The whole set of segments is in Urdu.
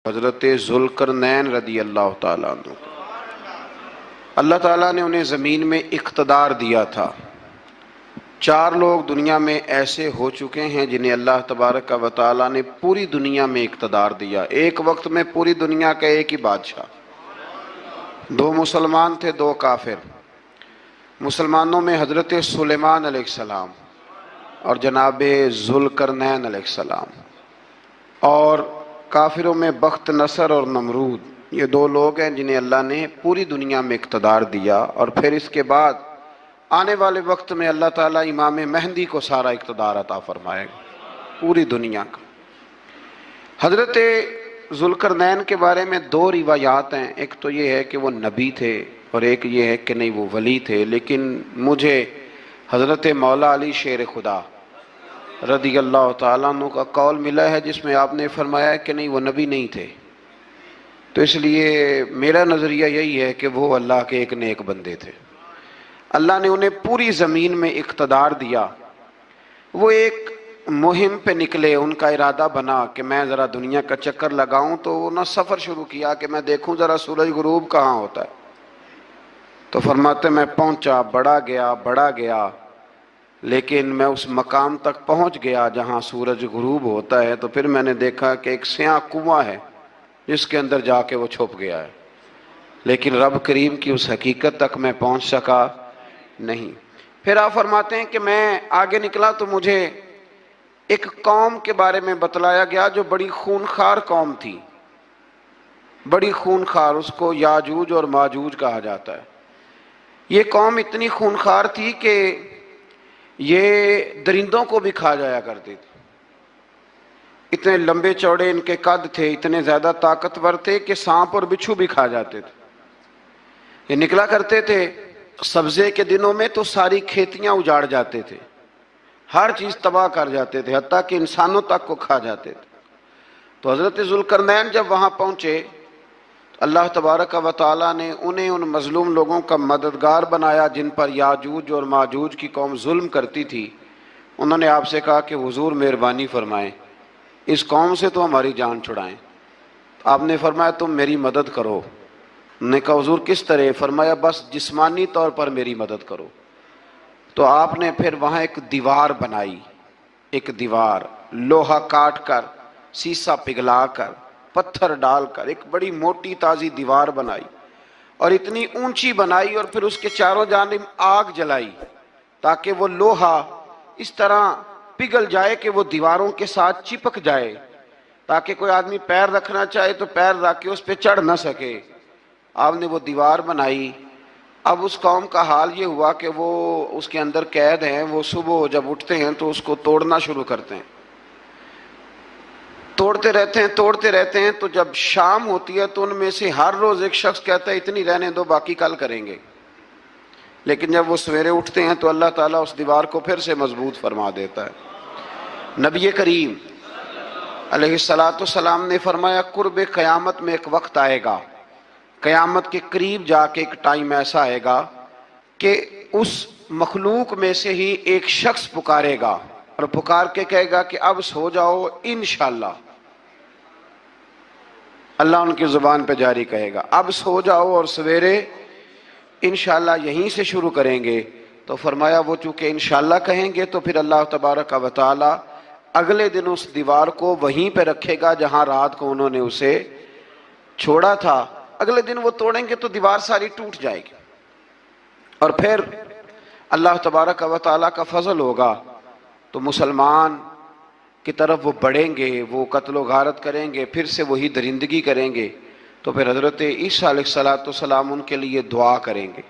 حضرت ذوالقرنین رضی اللہ تعالیٰ عنہ، اللہ تعالیٰ نے انہیں زمین میں اقتدار دیا تھا۔ 4 لوگ دنیا میں ایسے ہو چکے ہیں جنہیں اللہ تبارک و تعالیٰ نے پوری دنیا میں اقتدار دیا، ایک وقت میں پوری دنیا کا ایک ہی بادشاہ۔ 2 مسلمان تھے، 2 کافر۔ مسلمانوں میں حضرت سلیمان علیہ السلام اور جناب ذوالقرنین علیہ السلام، اور کافروں میں بخت نصر اور نمرود۔ یہ 2 لوگ ہیں جنہیں اللہ نے پوری دنیا میں اقتدار دیا، اور پھر اس کے بعد آنے والے وقت میں اللہ تعالیٰ امام مہدی کو سارا اقتدار عطا فرمائے گا، پوری دنیا کا۔ حضرت ذوالقرنین کے بارے میں 2 روایات ہیں، ایک تو یہ ہے کہ وہ نبی تھے اور ایک یہ ہے کہ نہیں وہ ولی تھے، لیکن مجھے حضرت مولا علی شیر خدا رضی اللہ تعالیٰ عنہ کا قول ملا ہے جس میں آپ نے فرمایا ہے کہ نہیں وہ نبی نہیں تھے۔ تو اس لیے میرا نظریہ یہی ہے کہ وہ اللہ کے ایک نیک بندے تھے، اللہ نے انہیں پوری زمین میں اقتدار دیا۔ وہ ایک مہم پہ نکلے، ان کا ارادہ بنا کہ میں ذرا دنیا کا چکر لگاؤں، تو انہوں نے سفر شروع کیا کہ میں دیکھوں ذرا سورج غروب کہاں ہوتا ہے۔ تو فرماتے میں پہنچا، بڑا گیا، لیکن میں اس مقام تک پہنچ گیا جہاں سورج غروب ہوتا ہے، تو پھر میں نے دیکھا کہ ایک سیاہ کنواں ہے جس کے اندر جا کے وہ چھپ گیا ہے، لیکن رب کریم کی اس حقیقت تک میں پہنچ سکا نہیں۔ پھر آپ فرماتے ہیں کہ میں آگے نکلا تو مجھے ایک قوم کے بارے میں بتلایا گیا جو بڑی خونخوار قوم تھی، بڑی خونخوار، اس کو یاجوج اور ماجوج کہا جاتا ہے۔ یہ قوم اتنی خونخوار تھی کہ یہ درندوں کو بھی کھا جایا کرتی تھی، اتنے لمبے چوڑے ان کے قد تھے، اتنے زیادہ طاقتور تھے کہ سانپ اور بچھو بھی کھا جاتے تھے۔ یہ نکلا کرتے تھے سبزے کے دنوں میں تو ساری کھیتیاں اجاڑ جاتے تھے، ہر چیز تباہ کر جاتے تھے، حتیٰ کہ انسانوں تک کو کھا جاتے تھے۔ تو حضرت ذوالقرنین جب وہاں پہنچے، اللہ تبارک و تعالیٰ نے انہیں ان مظلوم لوگوں کا مددگار بنایا جن پر یاجوج اور ماجوج کی قوم ظلم کرتی تھی۔ انہوں نے آپ سے کہا کہ حضور مہربانی فرمائیں، اس قوم سے تو ہماری جان چھڑائیں۔ آپ نے فرمایا تم میری مدد کرو۔ انہوں نے کہا حضور کس طرح؟ فرمایا بس جسمانی طور پر میری مدد کرو۔ تو آپ نے پھر وہاں ایک دیوار بنائی، ایک دیوار، لوہا کاٹ کر، سیسا پگھلا کر، پتھر ڈال کر ایک بڑی موٹی تازی دیوار بنائی، اور اتنی اونچی بنائی، اور پھر اس کے چاروں جانب آگ جلائی تاکہ وہ لوہا اس طرح پگھل جائے کہ وہ دیواروں کے ساتھ چپک جائے، تاکہ کوئی آدمی پیر رکھنا چاہے تو پیر رکھ کے اس پہ چڑھ نہ سکے۔ آپ نے وہ دیوار بنائی۔ اب اس قوم کا حال یہ ہوا کہ وہ اس کے اندر قید ہیں، وہ صبح جب اٹھتے ہیں تو اس کو توڑنا شروع کرتے ہیں، توڑتے رہتے ہیں، تو جب شام ہوتی ہے تو ان میں سے ہر روز ایک شخص کہتا ہے اتنی رہنے دو، باقی کل کریں گے۔ لیکن جب وہ سویرے اٹھتے ہیں تو اللہ تعالیٰ اس دیوار کو پھر سے مضبوط فرما دیتا ہے۔ نبی کریم علیہ السلام نے فرمایا قرب قیامت میں ایک وقت آئے گا، قیامت کے قریب جا کے ایک ٹائم ایسا آئے گا کہ اس مخلوق میں سے ہی ایک شخص پکارے گا اور پکار کے کہے گا کہ اب سو جاؤ انشاءاللہ۔ اللہ ان کی زبان پہ جاری کہے گا اب سو جاؤ اور سویرے انشاءاللہ یہیں سے شروع کریں گے۔ تو فرمایا وہ چونکہ انشاءاللہ کہیں گے تو پھر اللہ تبارک و تعالی اگلے دن اس دیوار کو وہیں پہ رکھے گا جہاں رات کو انہوں نے اسے چھوڑا تھا۔ اگلے دن وہ توڑیں گے تو دیوار ساری ٹوٹ جائے گی، اور پھر اللہ تبارک و تعالیٰ کا فضل ہوگا تو مسلمان کی طرف وہ بڑھیں گے، وہ قتل و غارت کریں گے، پھر سے وہی درندگی کریں گے۔ تو پھر حضرت عیسیٰ علیہ السلام ان کے لیے دعا کریں گے۔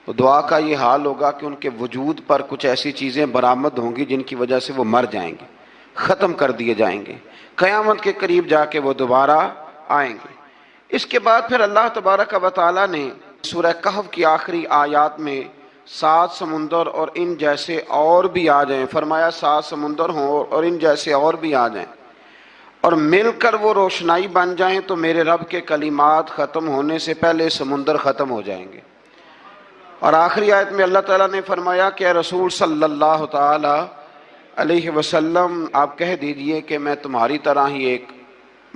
تو دعا کا یہ حال ہوگا کہ ان کے وجود پر کچھ ایسی چیزیں برآمد ہوں گی جن کی وجہ سے وہ مر جائیں گے، ختم کر دیے جائیں گے، قیامت کے قریب جا کے وہ دوبارہ آئیں گے۔ اس کے بعد پھر اللہ تبارک و تعالیٰ نے سورہ کہف کی آخری آیات میں 7 سمندر اور ان جیسے اور بھی آ جائیں، فرمایا 7 سمندر ہوں اور ان جیسے اور بھی آ جائیں، اور مل کر وہ روشنائی بن جائیں تو میرے رب کے کلمات ختم ہونے سے پہلے سمندر ختم ہو جائیں گے۔ اور آخری آیت میں اللہ تعالیٰ نے فرمایا کہ اے رسول صلی اللہ تعالی علیہ وسلم آپ کہہ دیجئے کہ میں تمہاری طرح ہی ایک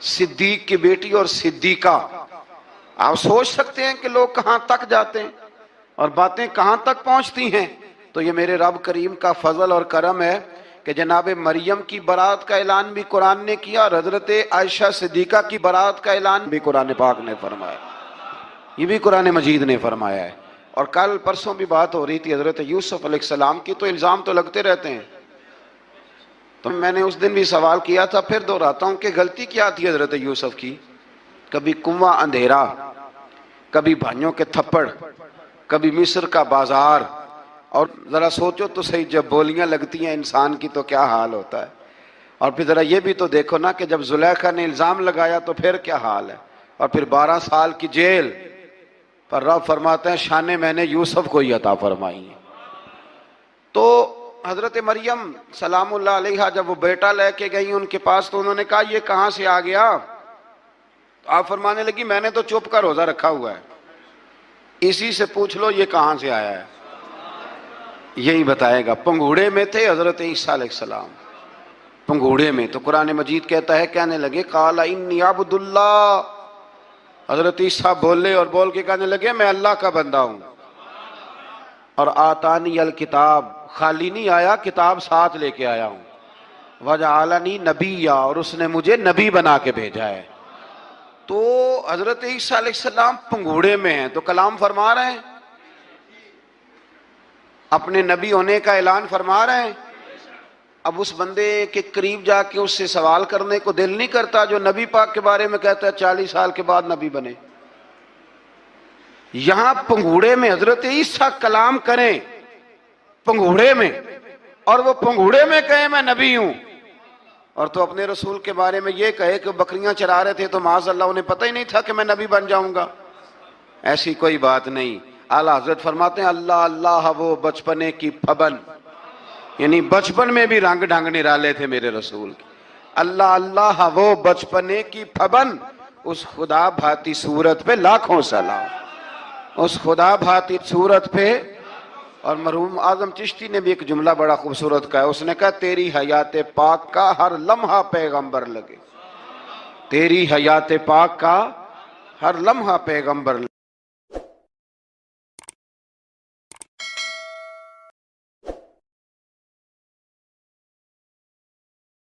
صدیق کی بیٹی اور صدیقہ. آپ سوچ سکتے ہیں کہ لوگ کہاں تک جاتے ہیں اور باتیں کہاں تک پہنچتی ہیں. تو یہ میرے رب کریم کا فضل اور کرم ہے کہ جناب مریم کی برات کا اعلان بھی قرآن نے کیا اور حضرت عائشہ صدیقہ کی برات کا اعلان بھی قرآن پاک نے فرمایا. یہ بھی قرآن مجید نے فرمایا ہے. اور کل پرسوں بھی بات ہو رہی تھی حضرت یوسف علیہ السلام کی. تو الزام تو لگتے رہتے ہیں. تو میں نے اس دن بھی سوال کیا تھا, پھر دہراتا ہوں کہ غلطی کیا تھی حضرت یوسف کی. کبھی کنواں اندھیرا, کبھی بھائیوں کے تھپڑ, کبھی مصر کا بازار. اور ذرا سوچو تو صحیح, جب بولیاں لگتی ہیں انسان کی تو کیا حال ہوتا ہے. اور پھر ذرا یہ بھی تو دیکھو نا کہ جب زلیخا نے الزام لگایا تو پھر کیا حال ہے. اور پھر 12 سال کی جیل پر رب فرماتے ہیں شانیں میں نے یوسف کو ہی عطا فرمائی ہیں. تو حضرت مریم سلام اللہ علیہا جب وہ بیٹا لے کے گئی ان کے پاس تو انہوں نے کہا یہ کہاں سے آ گیا. تو آپ فرمانے لگی میں نے تو چپ کر روزہ رکھا ہوا ہے, اسی سے پوچھ لو یہ کہاں سے آیا ہے, یہی بتائے گا. پنگوڑے میں تھے حضرت عیسیٰ علیہ السلام, پنگوڑے میں. تو قرآن مجید کہتا ہے کہنے لگے قال انی عبد اللہ. حضرت عیسیٰ بولے اور بول کے کہنے لگے میں اللہ کا بندہ ہوں. اور آتانی الکتاب, خالی نہیں آیا, کتاب ساتھ لے کے آیا ہوں. وجعلنی نبیا, اور اس نے مجھے نبی بنا کے بھیجا ہے. تو حضرت عیسیٰ علیہ السلام پنگوڑے میں ہیں تو کلام فرما رہے ہیں, اپنے نبی ہونے کا اعلان فرما رہے ہیں. اب اس بندے کے قریب جا کے اس سے سوال کرنے کو دل نہیں کرتا جو نبی پاک کے بارے میں کہتا ہے 40 سال کے بعد نبی بنے. یہاں پنگوڑے میں حضرت عیسیٰ کلام کریں, پنگوڑے میں, اور وہ پنگوڑے میں کہے میں نبی ہوں. اور تو اپنے رسول کے بارے میں یہ کہے کہ بکریاں چرا رہے تھے تو معاذ اللہ انہیں پتہ ہی نہیں تھا کہ میں نبی بن جاؤں گا. ایسی کوئی بات نہیں. اعلیٰ حضرت فرماتے ہیں اللہ اللہ وہ بچپنے کی پھبن, یعنی بچپن میں بھی رنگ ڈھنگ نرالے تھے میرے رسول کے. اللہ اللہ وہ بچپنے کی پھبن, اس خدا بھاتی صورت پہ لاکھوں سلام, اس خدا بھاتی صورت پہ. اور مرحوم اعظم چشتی نے بھی ایک جملہ بڑا خوبصورت کہا, اس نے کہا تیری حیات پاک کا ہر لمحہ پیغمبر لگے, تیری حیات پاک کا ہر لمحہ پیغمبر لگے.